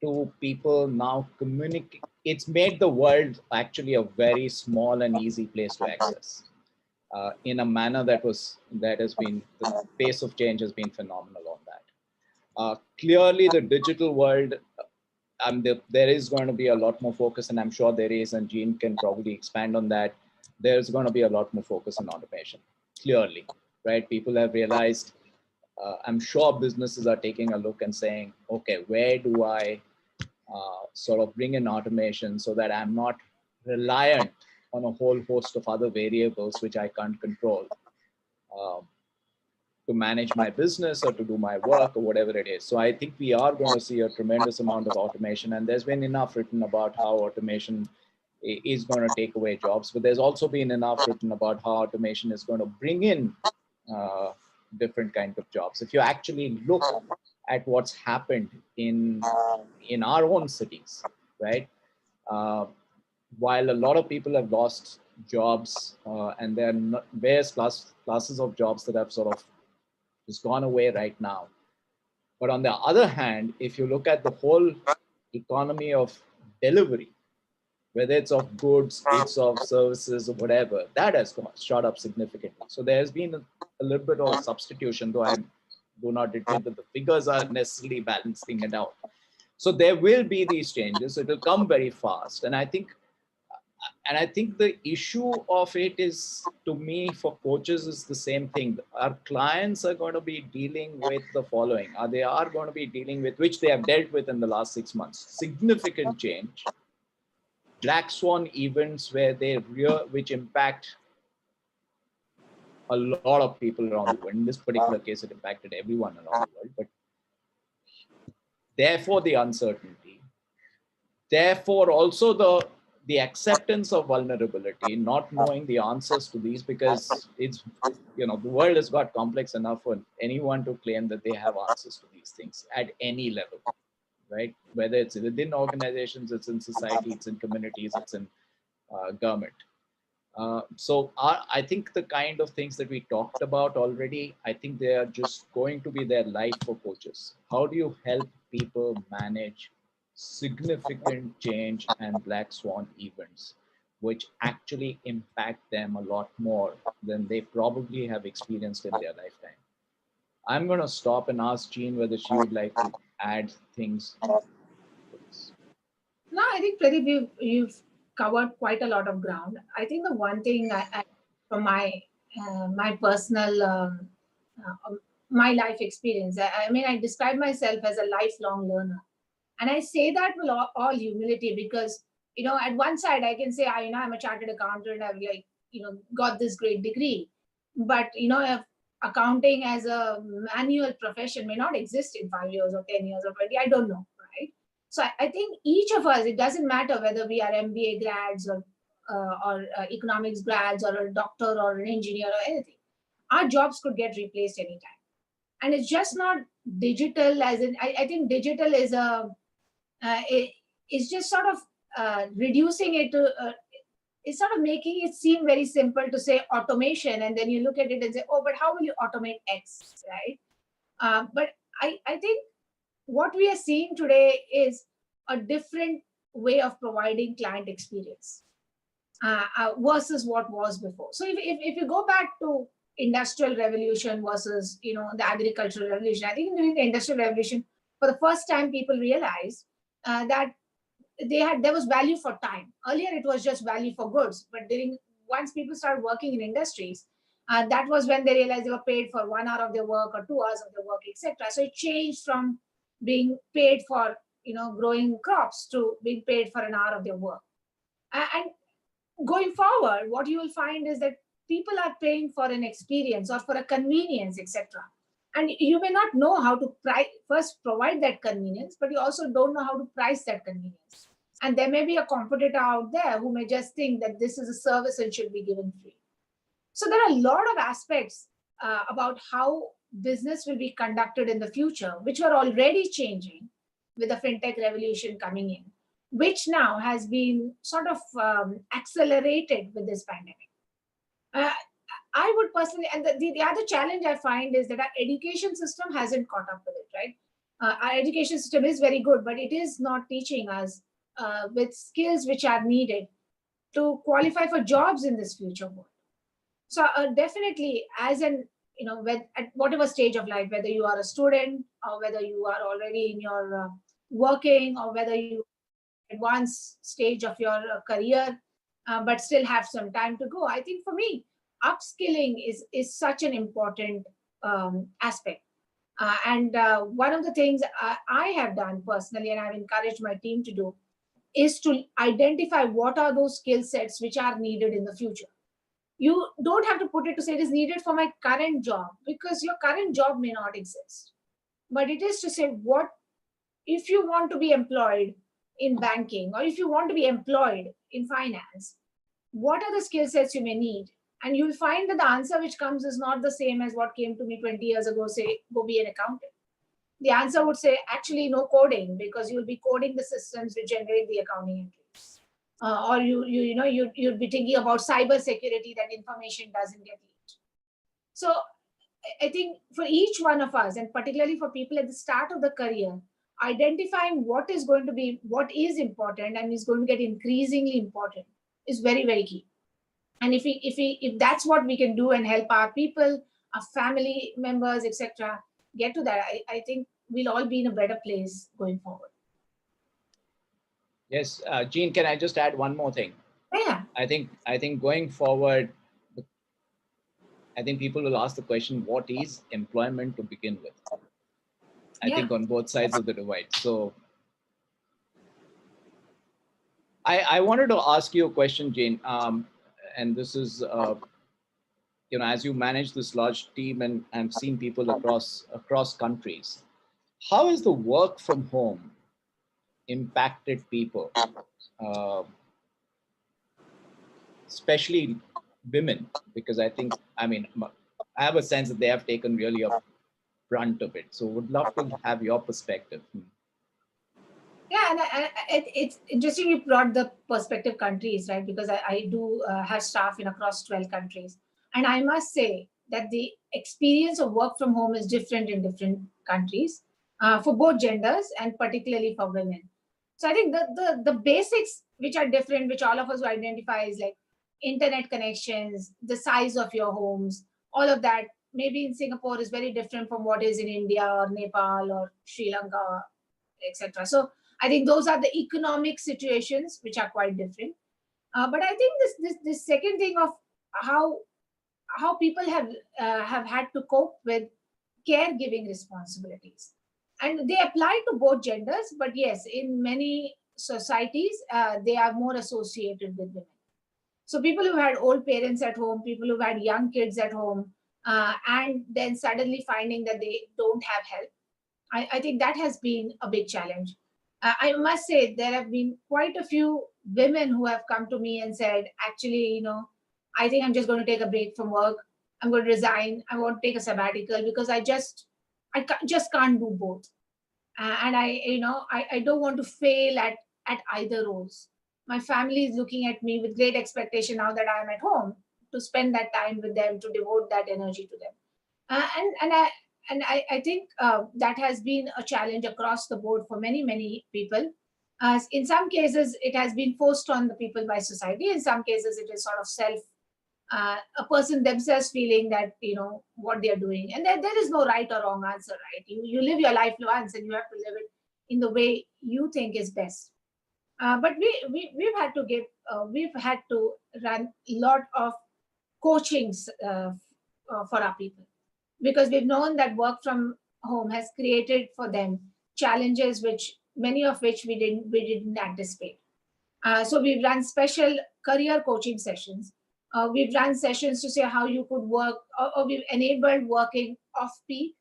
to people now communicate. It's made the world actually a very small and easy place to access in a manner that has been, the pace of change has been phenomenal on that. Clearly the digital world, there is going to be a lot more focus, and I'm sure there is, and Jean can probably expand on that. There's going to be a lot more focus on automation, clearly, right? People have realized, I'm sure businesses are taking a look and saying, okay, where do I sort of bring in automation so that I'm not reliant on a whole host of other variables which I can't control. to manage my business or to do my work or whatever it is. So I think we are going to see a tremendous amount of automation, and there's been enough written about how automation is going to take away jobs, but there's also been enough written about how automation is going to bring in uh, different kinds of jobs. If you actually look at what's happened in our own cities, right? Uh, while a lot of people have lost jobs, and there are various classes of jobs that have sort of just gone away right now. But on the other hand, if you look at the whole economy of delivery, whether it's of goods, it's of services, or whatever, that has shot up significantly. So there has been a little bit of substitution, though I do not admit that the figures are necessarily balancing it out. So there will be these changes. It will come very fast. And I think the issue of it is, to me, for coaches, is the same thing. Our clients are going to be dealing with the following. They are going to be dealing with, which they have dealt with in the last 6 months, significant change, black swan events which impact a lot of people around the world. In this particular case, it impacted everyone around the world, but therefore the uncertainty, therefore also the acceptance of vulnerability, not knowing the answers to these, because it's, the world has got complex enough for anyone to claim that they have answers to these things at any level, right? Whether it's within organizations, it's in society, it's in communities, it's in government. So I think the kind of things that we talked about already, I think they are just going to be their life for coaches. How do you help people manage significant change and black swan events, which actually impact them a lot more than they probably have experienced in their lifetime? I'm going to stop and ask Jean whether she would like to add things. No, I think Pradeep, you've covered quite a lot of ground. I think the one thing from my personal my life experience, I mean, I describe myself as a lifelong learner, and I say that with all humility, because at one side I can say I'm a chartered accountant, I've got this great degree, but if accounting as a manual profession may not exist in 5 years or 10 years or 20, I don't know, right? So I think each of us, it doesn't matter whether we are MBA grads or economics grads or a doctor or an engineer or anything, our jobs could get replaced anytime. And it's just not digital, as in, I think digital is it's just sort of reducing it to, it's sort of making it seem very simple to say automation, and then you look at it and say, oh, but how will you automate X, right? But I think what we are seeing today is a different way of providing client experience versus what was before. So if you go back to industrial revolution versus the agricultural revolution, I think during the industrial revolution, for the first time, people realized that there was value for time. Earlier, it was just value for goods, but once people started working in industries, that was when they realized they were paid for 1 hour of their work or 2 hours of their work, etc. So it changed from being paid for growing crops to being paid for an hour of their work. And going forward, what you will find is that people are paying for an experience or for a convenience, etc. And you may not know how to first provide that convenience, but you also don't know how to price that convenience. And there may be a competitor out there who may just think that this is a service and should be given free. So there are a lot of aspects about how business will be conducted in the future, which were already changing with the fintech revolution coming in, which now has been sort of accelerated with this pandemic. I would personally, and the other challenge I find is that our education system hasn't caught up with it, right? Our education system is very good, but it is not teaching us with skills which are needed to qualify for jobs in this future world. So definitely, as at whatever stage of life, whether you are a student or whether you are already in your working, or whether you advanced stage of your career, but still have some time to go, I think for me, upskilling is such an important aspect. And one of the things I have done personally, and I've encouraged my team to do, is to identify what are those skill sets which are needed in the future. You don't have to put it to say it is needed for my current job, because your current job may not exist. But it is to say, what if you want to be employed in banking, or if you want to be employed in finance, what are the skill sets you may need? And you'll find that the answer which comes is not the same as what came to me 20 years ago, say, go be an accountant. The answer would say, actually, no coding, because you'll be coding the systems which generate the accounting entries. Or you'd be thinking about cyber security, that information doesn't get leaked. So I think for each one of us, and particularly for people at the start of the career, identifying what is important and is going to get increasingly important is very, very key. And if that's what we can do and help our people, our family members, etc., get to that, I think we'll all be in a better place going forward. Yes, Jean, can I just add one more thing? Yeah. I think going forward, I think people will ask the question, what is employment to begin with? I think on both sides of the divide. So I wanted to ask you a question, Jane, and this is, as you manage this large team and I've seen people across countries, how has the work from home impacted people, especially women? Because I have a sense that they have taken really a brunt of it. So would love to have your perspective. Yeah, and it's interesting you brought the perspective countries, right? Because I do have staff in across 12 countries. And I must say that the experience of work from home is different in different countries for both genders and particularly for women. So I think the basics which are different, which all of us identify, is like internet connections, the size of your homes, all of that. Maybe in Singapore is very different from what is in India or Nepal or Sri Lanka, etc. So I think those are the economic situations which are quite different. But I think this second thing of how people have had to cope with caregiving responsibilities, and they apply to both genders. But yes, in many societies, they are more associated with women. So people who had old parents at home, people who had young kids at home, and then suddenly finding that they don't have help, I think that has been a big challenge. I must say there have been quite a few women who have come to me and said, actually, I think I'm just going to take a break from work. I'm going to resign. I want to take a sabbatical because I just can't do both. And I don't want to fail at either roles. My family is looking at me with great expectation now that I'm at home to spend that time with them, to devote that energy to them. I think that has been a challenge across the board for many, many people. In some cases, it has been forced on the people by society. In some cases, it is sort of a person themselves feeling that, what they are doing. And there is no right or wrong answer, right? You live your life once and you have to live it in the way you think is best. But we've had to run a lot of coachings for our people, because we've known that work from home has created for them challenges many of which we didn't anticipate. So we've run special career coaching sessions. We've run sessions to say how you could work, or we've enabled working off peak,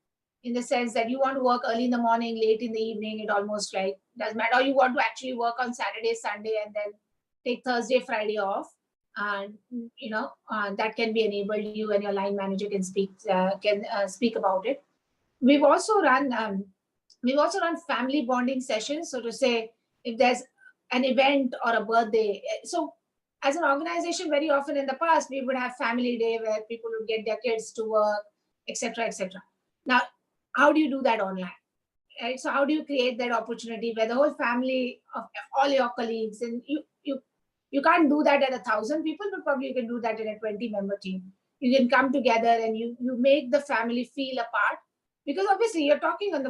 in the sense that you want to work early in the morning, late in the evening, it almost like doesn't matter. Or you want to actually work on Saturday, Sunday, and then take Thursday, Friday off. And that can be enabled. You and your line manager can speak about it. We've also run family bonding sessions. So to say, if there's an event or a birthday, so as an organization, very often in the past we would have family day where people would get their kids to work, etc., etc. Now, how do you do that online? Right? So how do you create that opportunity where the whole family of all your colleagues, and you can't do that at 1,000 people, but probably you can do that in a 20-member team. You can come together and you make the family feel a part, because obviously you're talking on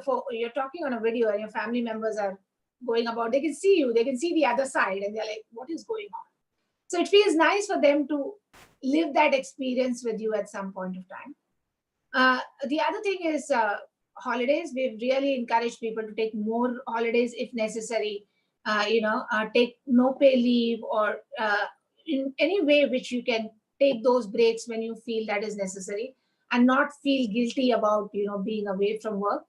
a video and your family members are going about, they can see you, they can see the other side, and they're like, what is going on? So it feels nice for them to live that experience with you at some point of time. The other thing is holidays. We've really encouraged people to take more holidays if necessary. Take no pay leave, or in any way which you can take those breaks when you feel that is necessary, and not feel guilty about being away from work,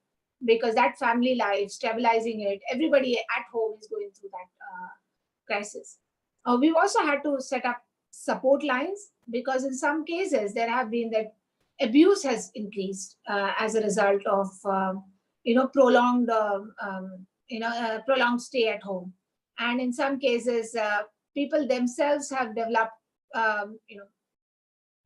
because that family life, stabilizing it, everybody at home is going through that crisis. We've also had to set up support lines, because in some cases there have been that abuse has increased as a result of prolonged prolonged stay at home, and in some cases people themselves have developed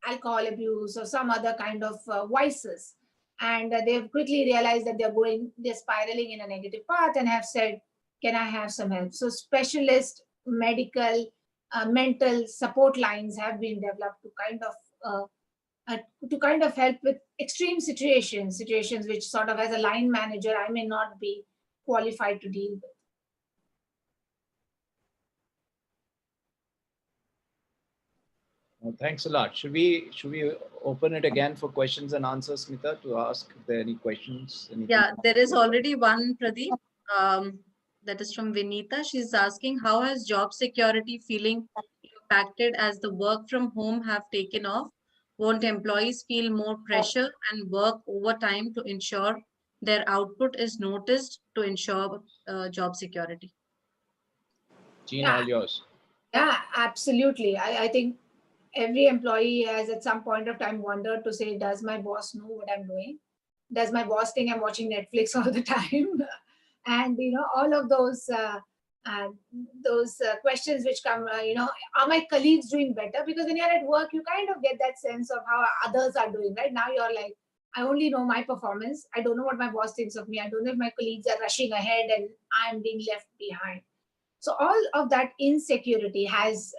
alcohol abuse or some other kind of vices, and they've quickly realized that they're spiraling in a negative path, and have said, can I have some help? So specialist medical mental support lines have been developed to kind of help with extreme situations which sort of, as a line manager, I may not be qualified to deal with. Well, thanks a lot. Should we open it again for questions and answers, Smita, to ask if there are any questions? Yeah, there is already one, Pradeep. That is from Vinita. She's asking, how has job security feeling impacted as the work from home have taken off? Won't employees feel more pressure and work overtime to ensure their output is noticed to ensure job security? Jean, Yeah. all yours. Yeah, absolutely. I think every employee has at some point of time wondered to say, does my boss know what I'm doing? Does my boss think I'm watching Netflix all the time? And all of those questions which come, are my colleagues doing better? Because when you're at work, you kind of get that sense of how others are doing. Right now, you're like, I only know my performance. I don't know what my boss thinks of me. I don't know if my colleagues are rushing ahead and I'm being left behind. So all of that insecurity has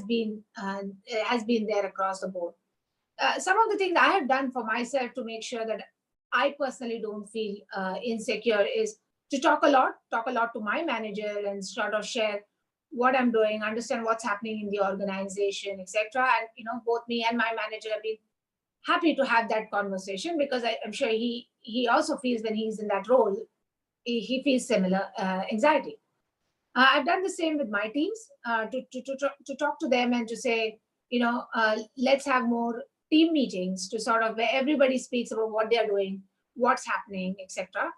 been there across the board. Some of the things I have done for myself to make sure that I personally don't feel insecure is to talk a lot to my manager, and sort of share what I'm doing, understand what's happening in the organization, etc. And both me and my manager have been happy to have that conversation, because I'm sure he also feels, when he's in that role, he feels similar anxiety. I've done the same with my teams, to talk to them and to say, let's have more team meetings, to sort of where everybody speaks about what they're doing, what's happening, etc.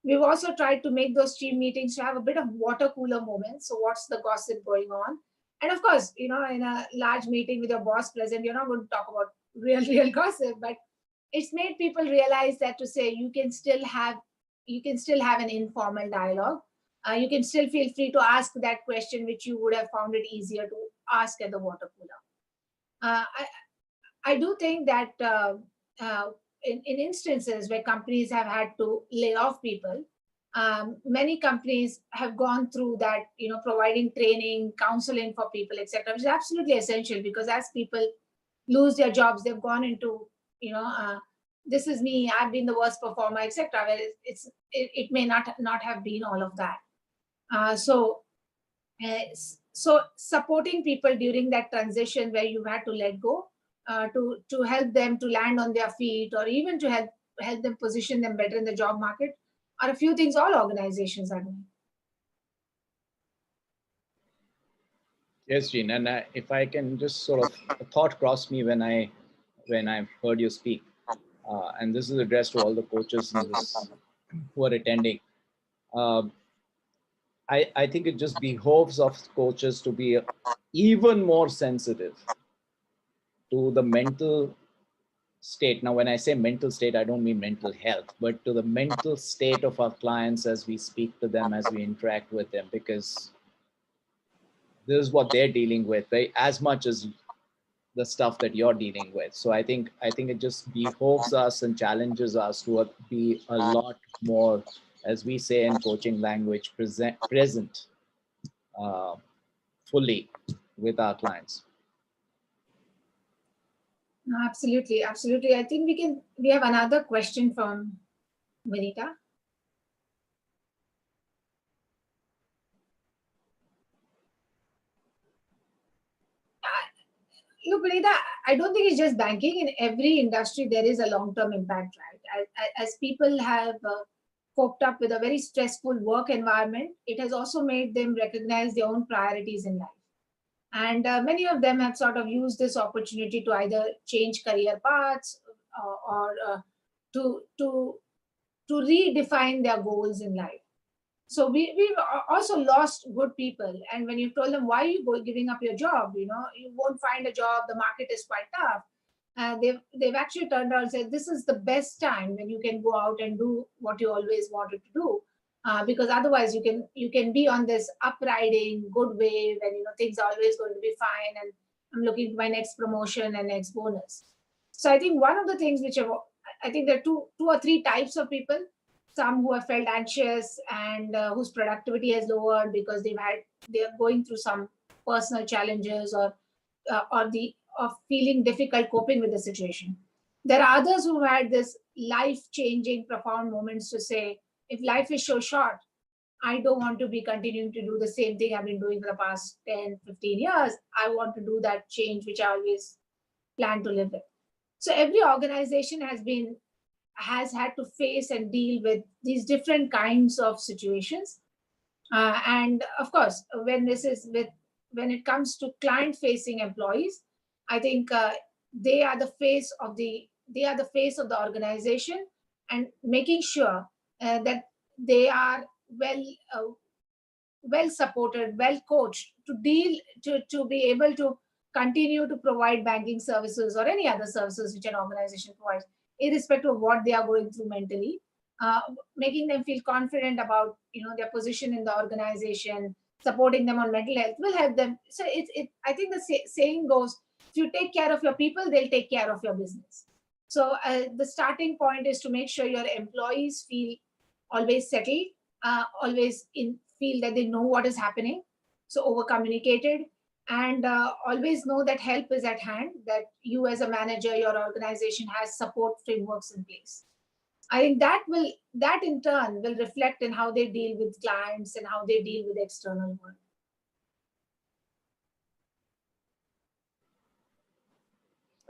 We've also tried to make those team meetings to have a bit of water cooler moments. So what's the gossip going on? And of course, in a large meeting with your boss present, you're not going to talk about real gossip, but it's made people realize that, to say you can still have an informal dialogue. You can still feel free to ask that question which you would have found it easier to ask at the water cooler. I do think that in instances where companies have had to lay off people, many companies have gone through that, providing training, counseling for people, etc., which is absolutely essential, because as people lose their jobs, they've gone into, this is me, I've been the worst performer, etc. Where it may not have been all of that. So supporting people during that transition where you've had to let go, to help them to land on their feet, or even to help them position them better in the job market, are a few things all organizations are doing. Yes, Jean, and if I can just sort of, a thought crossed me when I heard you speak, and this is addressed to all the coaches in this, who are attending. I think it just behoves of coaches to be even more sensitive to the mental state. Now, when I say mental state, I don't mean mental health, but to the mental state of our clients as we speak to them, as we interact with them, because this is what they're dealing with, right? As much as the stuff that you're dealing with. So I think it just behoves us and challenges us to be a lot more, as we say in coaching language, present fully with our clients. No, absolutely. I think we have another question from Vinita. Look, Vinita, I don't think it's just banking. In every industry, there is a long-term impact, right? As people have coped up with a very stressful work environment, it has also made them recognize their own priorities in life. And many of them have sort of used this opportunity to either change career paths or to redefine their goals in life. So we've also lost good people. And when you told them, why are you giving up your job? You know, you won't find a job. The market is quite tough. They've actually turned out and said, this is the best time when you can go out and do what you always wanted to do. Because otherwise you can be on this upriding good wave and, you know, things are always going to be fine. And I'm looking for my next promotion and next bonus. So I think one of the things I think there are two or three types of people. Some who have felt anxious and whose productivity has lowered because they're going through some personal challenges or feeling difficult coping with the situation. There are others who had this life-changing, profound moments to say, if life is so short, I don't want to be continuing to do the same thing I've been doing for the past 10, 15 years. I want to do that change which I always plan to live with. So every organization has had to face and deal with these different kinds of situations. And of course, when it comes to client-facing employees, I think they are the face of the organization, and making sure that they are well supported, well coached to be able to continue to provide banking services or any other services which an organization provides, irrespective of what they are going through mentally. Uh, Making them feel confident about, you know, their position in the organization, supporting them on mental health will help them. So I think the saying goes, if you take care of your people, they'll take care of your business. So the starting point is to make sure your employees feel always settled, always feel that they know what is happening, so over communicated, and always know that help is at hand, that you as a manager, your organization has support frameworks in place. I think that in turn will reflect in how they deal with clients and how they deal with the external world.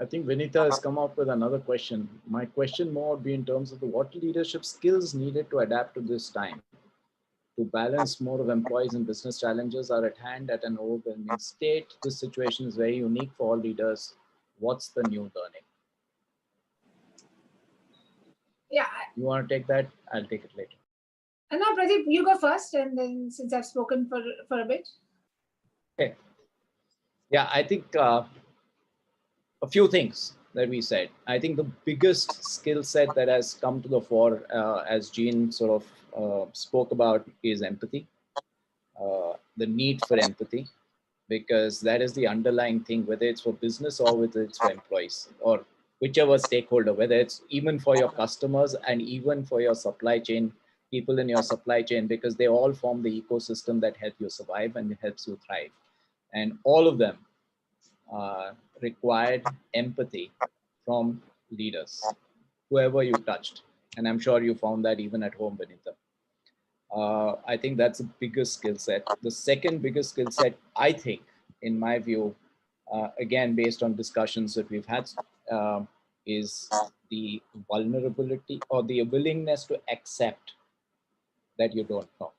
I think Vinita has come up with another question. My question more would be in terms of what leadership skills needed to adapt to this time. To balance more of employees and business challenges are at hand at an overwhelming state. This situation is very unique for all leaders. What's the new learning? Yeah. You want to take that? I'll take it later. And now, Pradeep, you go first, and then since I've spoken for a bit. Okay. Yeah, I think a few things that we said. I think the biggest skill set that has come to the fore, as Jean sort of spoke about, is empathy. The need for empathy, because that is the underlying thing, whether it's for business or whether it's for employees or whichever stakeholder, whether it's even for your customers and even for your supply chain, people in your supply chain, because they all form the ecosystem that help you survive and helps you thrive. And all of them required empathy from leaders, whoever you touched. And I'm sure you found that even at home, Benita. I think that's the biggest skill set. The second biggest skill set, I think, in my view, again, based on discussions that we've had, is the vulnerability or the willingness to accept that you don't know.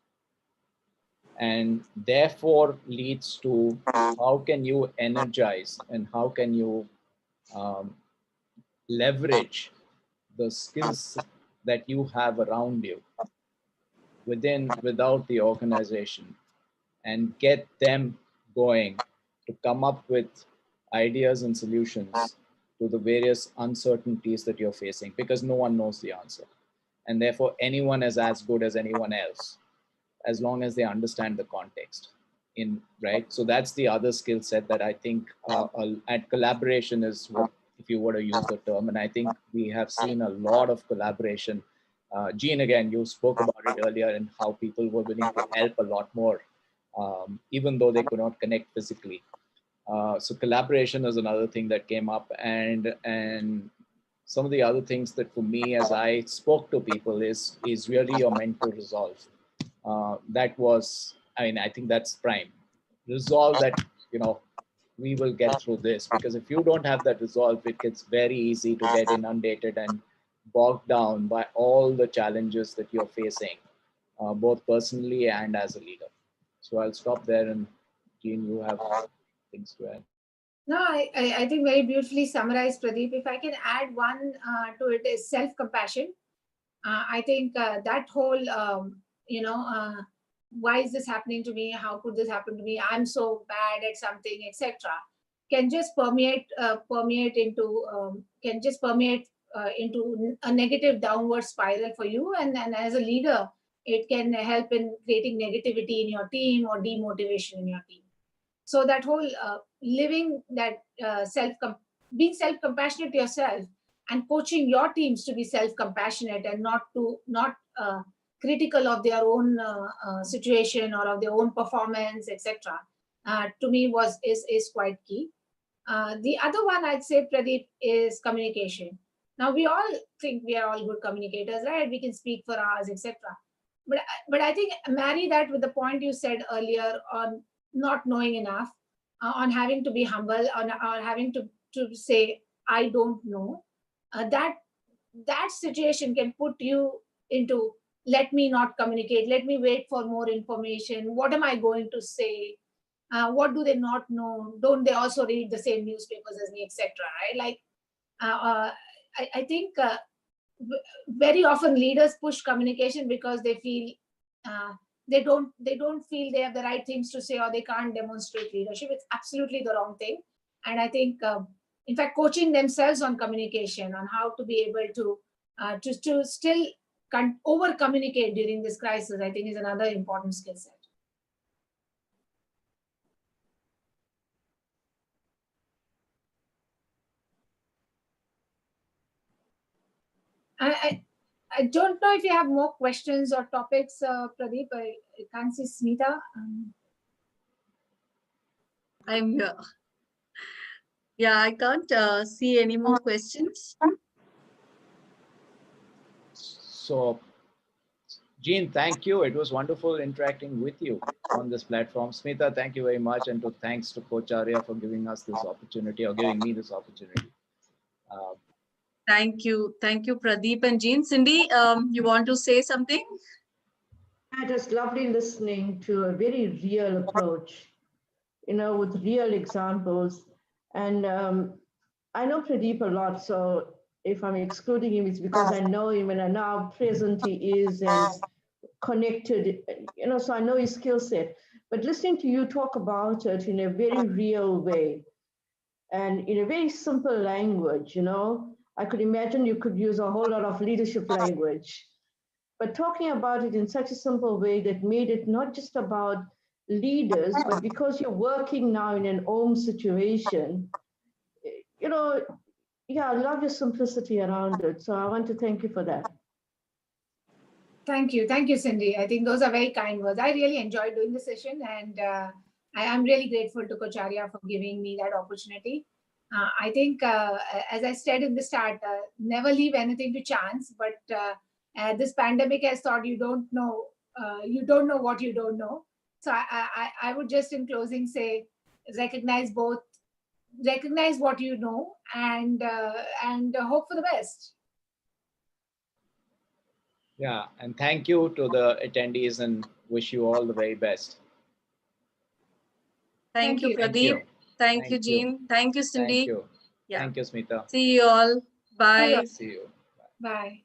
And therefore leads to how can you energize and how can you leverage the skills that you have around you without the organization, and get them going to come up with ideas and solutions to the various uncertainties that you're facing, because no one knows the answer. And therefore anyone is as good as anyone else, as long as they understand the context right? So that's the other skill set that I think and collaboration is what, if you were to use the term, and I think we have seen a lot of collaboration. Jean, again, you spoke about it earlier and how people were willing to help a lot more, even though they could not connect physically. So collaboration is another thing that came up, and some of the other things that for me, as I spoke to people, is really your mental resolve. That was, I mean, I think that's prime. Resolve that, we will get through this, because if you don't have that resolve, it gets very easy to get inundated and bogged down by all the challenges that you're facing, both personally and as a leader. So I'll stop there, and Jean, you have. things to add. No, I think very beautifully summarized, Pradeep. If I can add one to it is self-compassion. I think that whole, why is this happening to me? How could this happen to me? I'm so bad at something, etc. Can just permeate into a negative downward spiral for you. And as a leader, it can help in creating negativity in your team or demotivation in your team. So that whole living that being self-compassionate yourself and coaching your teams to be self-compassionate and not critical of their own situation or of their own performance, etc. To me is quite key. The other one I'd say, Pradeep, is communication. Now we all think we are all good communicators, right? We can speak for hours, etc. But I think marry that with the point you said earlier on not knowing enough, on having to be humble, on having to say I don't know. That situation can put you into, let me not communicate, let me wait for more information. What am I going to say? What do they not know? Don't they also read the same newspapers as me, etc. Right? Like, I think very often leaders push communication because they feel they don't feel they have the right things to say, or they can't demonstrate leadership. It's absolutely the wrong thing. And I think, in fact, coaching themselves on communication, on how to be able to still over communicate during this crisis, I think is another important skill set. I don't know if you have more questions or topics, Pradeep. I can't see Smita. I'm here. Yeah, I can't see any more questions. So, Jean, thank you. It was wonderful interacting with you on this platform. Smita, thank you very much. And thanks to Coacharya for giving us this opportunity, or giving me this opportunity. Thank you, Pradeep and Jean. Cindy, you want to say something? It was lovely listening to a very real approach, with real examples. And I know Pradeep a lot, so if I'm excluding him, it's because I know him and I know how present he is and connected, so I know his skill set. But listening to you talk about it in a very real way and in a very simple language, I could imagine you could use a whole lot of leadership language. But talking about it in such a simple way that made it not just about leaders, but because you're working now in an home situation, I love your simplicity around it. So I want to thank you for that. Thank you, Cindy. I think those are very kind words. I really enjoyed doing the session, and I am really grateful to Coacharya for giving me that opportunity. I think, as I said in the start, never leave anything to chance. But this pandemic has taught you don't know what you don't know. So I would just, in closing, say recognize what you know, and hope for the best. Yeah, and thank you to the attendees, and wish you all the very best. Thank you, Pradeep. Thank you, Jean. Thank you, Cindy. Thank you. Yeah. Thank you, Smita. See you all. Bye. See you. Bye.